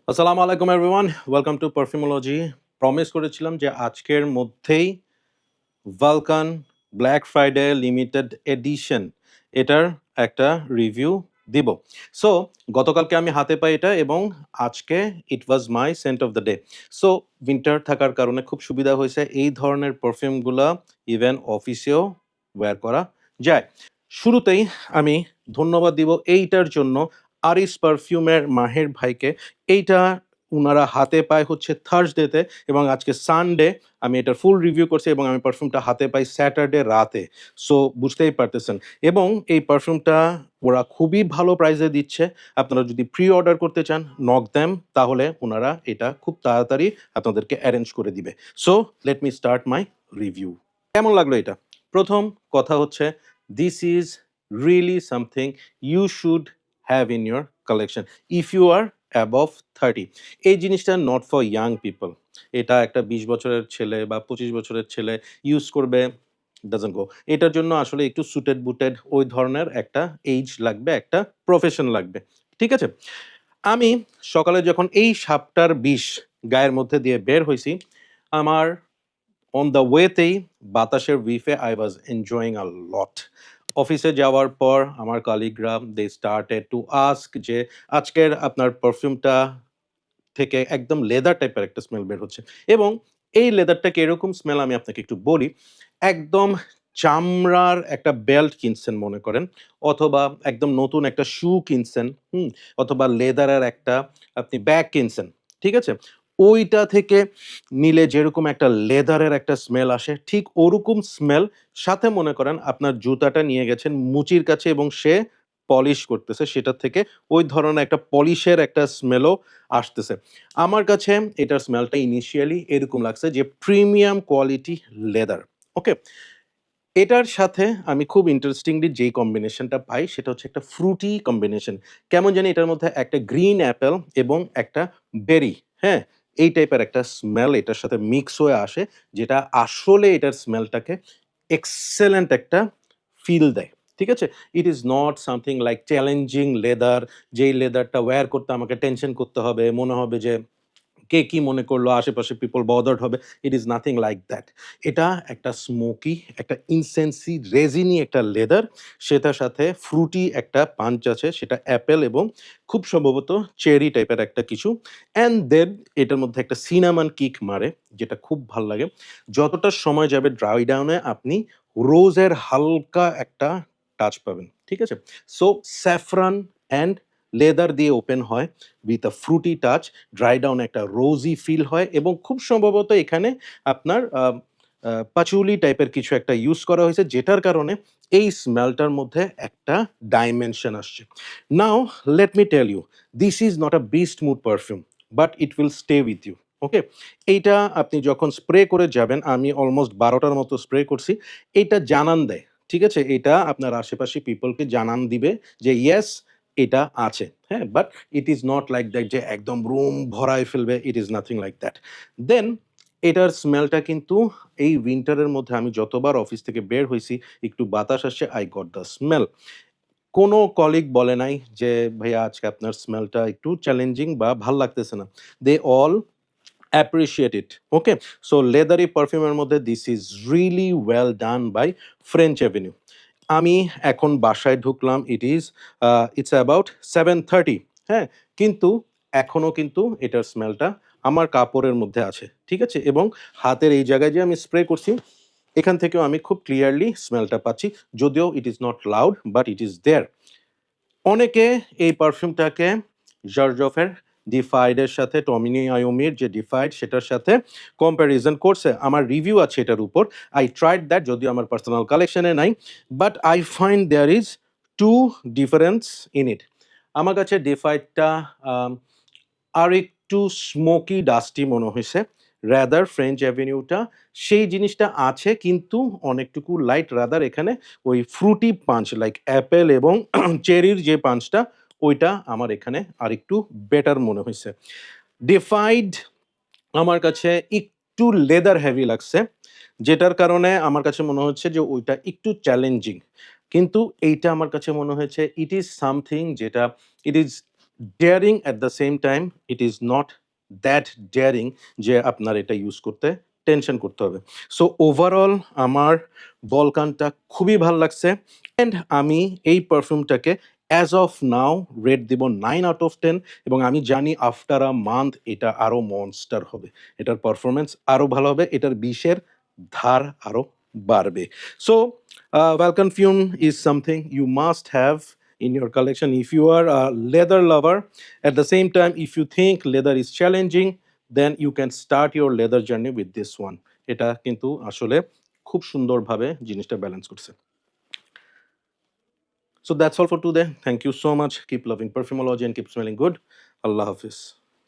আসসালামু আলাইকুম everyone, welcome to পারফিউমোলজি। Promise করেছিলাম যে আজকের মধ্যেই Vulkan black Friday limited edition এটার একটা রিভিউ দিব। সো গতকালকে আমি হাতে পাই এটা এবং আজকে it was my scent of the day. So winter থাকার কারণে খুব সুবিধা হয়েছে, এই ধরনের পারফিউমগুলা ইভেন অফিসেও ওয়্যার করা যায়। শুরুতেই আমি ধন্যবাদ দিব এইটার জন্য আরিস পারফিউমের মাহের ভাইকে। এইটা উনারা হাতে পায় হচ্ছে থার্সডেতে এবং আজকে সানডে আমি এটার ফুল রিভিউ করছি এবং আমি পারফিউমটা হাতে পাই স্যাটারডে রাতে। সো বুঝতেই পারতেছেন, এবং এই পারফিউমটা ওরা খুবই ভালো প্রাইসে দিচ্ছে। আপনারা যদি প্রি অর্ডার করতে চান, নক দেম, তাহলে ওনারা এটা খুব তাড়াতাড়ি আপনাদেরকে অ্যারেঞ্জ করে দিবে। So let me start my review. কেমন লাগলো এটা? প্রথম কথা হচ্ছে, this is really something you should have in your collection if you are above 30। এই জিনিসটা নট ফর ইয়াং পিপল। এটা একটা 20 বছরের ছেলে বা 25 বছরের ছেলে ইউজ করবে, ডাজন্ট গো। এটার জন্য আসলে একটু সুটেড বুটেড ওই ধরনের একটা এইজ লাগবে, একটা প্রফেশন লাগবে। ঠিক আছে? আমি সকালে যখন এই সাপটার বিষ গায়ের মধ্যে দিয়ে বের হইছি, আমার অন দ্য ওয়েতেই বাতাসের উইফে আই ওয়াজ এনজয়িং আ লট। অফিসে যাওয়ার পর আমার কালিগরা দে স্টার্টেড টু আস্ক যে আজকের আপনার পারফিউমটা থেকে একদম লেদার টাইপের একটা স্মেল বের হচ্ছে, এবং এই লেদারটা কিরকম স্মেল আমি আপনাকে একটু বলি। একদম চামড়ার একটা বেল্ট কিনছেন মনে করেন, অথবা একদম নতুন একটা শু কিনছেন, অথবা লেদারের একটা আপনি ব্যাগ কিনছেন, ঠিক আছে? ওইটা থেকে নিলে যেরকম একটা লেদারের একটা স্মেল আসে, ঠিক ওরকম স্মেল। সাথে মনে করেন আপনার জুতাটা নিয়ে গেছেন মুচির কাছে এবং সে পলিশ করতেছে, সেটা থেকে ওই ধরনের একটা পলিশের একটা স্মেলও আসতেছে। আমার কাছে এটার স্মেলটা ইনিশিয়ালি এরকম লাগছে যে প্রিমিয়াম কোয়ালিটি লেদার। ওকে? এটার সাথে আমি খুব ইন্টারেস্টিংলি যেই কম্বিনেশনটা পাই সেটা হচ্ছে একটা ফ্রুটি কম্বিনেশন। কেমন জানি এটার মধ্যে একটা গ্রিন অ্যাপেল এবং একটা বেরি, হ্যাঁ? এই টাইপের একটা স্মেল এটার সাথে মিক্স হয়ে আসে, যেটা আসলে এটার স্মেলটাকে এক্সেলেন্ট একটা ফিল দেয়। ঠিক আছে? It is not something like challenging leather, যেই লেদারটা ওয়্যার করতে আমাকে টেনশন করতে হবে। মনে হবে যে কে কি মনে করলো, আশেপাশে পিপল বদার্ড হবে। ইট ইজ নাথিং লাইক দ্যাট। এটা একটা স্মোকি, একটা ইনসেন্সি, রেজিনি একটা লেদার, সেটার সাথে ফ্রুটি একটা পাঞ্চ আছে, সেটা অ্যাপেল এবং খুব সম্ভবত চেরি টাইপের একটা কিছু। অ্যান্ড দেন এটার মধ্যে একটা সিনামন কিক মারে, যেটা খুব ভাল লাগে। যতটা সময় যাবে ড্রাই ডাউনে আপনি রোজের হালকা একটা টাচ পাবেন। ঠিক আছে? সো স্যাফরান অ্যান্ড লেদার দিয়ে ওপেন হয় with a Frooti touch, dry down একটা রোজি ফিল হয় এবং খুব সম্ভবত এখানে আপনার পাচুলি টাইপের কিছু একটা ইউজ করা হয়েছে, যেটার কারণে এই স্মেলটার মধ্যে একটা ডাইমেনশন আসছে। Now let me tell you, this is not a beast mode perfume, but it will stay with you. Okay? এইটা আপনি যখন স্প্রে করে যাবেন, আমি অলমোস্ট ১২টার মতো স্প্রে করছি, এইটা জানান দেয়। ঠিক আছে? এটা আপনার আশেপাশে পিপলকে জানান দিবে যে ইয়েস, এটা আছে। হ্যাঁ? But it is not like that যে একদম রুম ভরায় ফেলবে। It is nothing like that. Then এটার স্মেলটা কিন্তু এই উইন্টারের মধ্যে আমি যতবার অফিস থেকে বের হইছি, একটু বাতাস আসছে, আই গট দ্য স্মেল। কোনো কলিগ বলে নাই যে, "ভাইয়া আজকে আপনার স্মেলটা একটু চ্যালেঞ্জিং বা ভাল লাগতেছে না।" They all appreciate it. Okay? So leathery পারফিউমের মধ্যে this is really well done by French Avenue. আমি এখন বাসায় ঢুকলাম। ইটস অ্যাবাউট 7:30, হ্যাঁ? কিন্তু এখনো কিন্তু এটার স্মেলটা আমার কাপড়ের মধ্যে আছে। ঠিক আছে? এবং হাতের এই জায়গায় যে আমি স্প্রে করছি, এখান থেকেও আমি খুব ক্লিয়ারলি স্মেলটা পাচ্ছি। যদিও it is not loud, but it is there. অনেকে এই পারফিউমটাকে জার্জফের ডিফাইড এর সাথে, টমিনি আইওমির যে ডিফাইড সেটার সাথে কম্প্যারিজন করছে। আমার রিভিউ আছে এটার উপর। আই ট্রাইড দ্যাট, যদিও আমার পার্সোনাল কালেকশনে নাই। But I find there is 2 difference in it. আমার কাছে ডিফাইডটা আম আরেকটু স্মোকি ডাস্টি মনে হইছে। রাদার ফ্রেঞ্চ অ্যাভিনিউটা সেই জিনিসটা আছে, কিন্তু অনেকটুকু লাইট। রাদার এখানে ওই ফ্রুটি পাঞ্চ লাইক অ্যাপেল এবং চেরির যে পাঞ্চটা, ওইটা আমার এখানে আরেকটু বেটার মনে হইছে। ডিফাইড আমার কাছে একটু লেদার হেভি লাগছে, যেটার কারণে আমার কাছে মনে হচ্ছে যে ওইটা একটু চ্যালেঞ্জিং। কিন্তু এইটা আমার কাছে মনে হয়েছে ইট ইজ সামথিং যেটা it is daring at the same time it is not that daring যে আপনার এটা ইউজ করতে টেনশন করতে হবে। সো ওভারঅল আমার ভলকানটা খুবই ভাল লাগছে অ্যান্ড আমি এই পারফিউমটাকে অ্যাজ অফ নাও রেট দিব 9/10 এবং আমি জানি আফটার আ মান্থ এটা আরও মনস্টার হবে, এটার পারফরমেন্স আরও ভালো হবে, এটার বিষের ধার আরও বাড়বে। So Valkan Fume is something you must have in your collection if you are a leather lover. At the same time, if you think leather is challenging, then you can start your leather journey with this one. এটা কিন্তু আসলে খুব সুন্দরভাবে জিনিসটা balance করছে। So that's all for today. Thank you so much. Keep loving perfumology and keep smelling good. Allah Hafiz.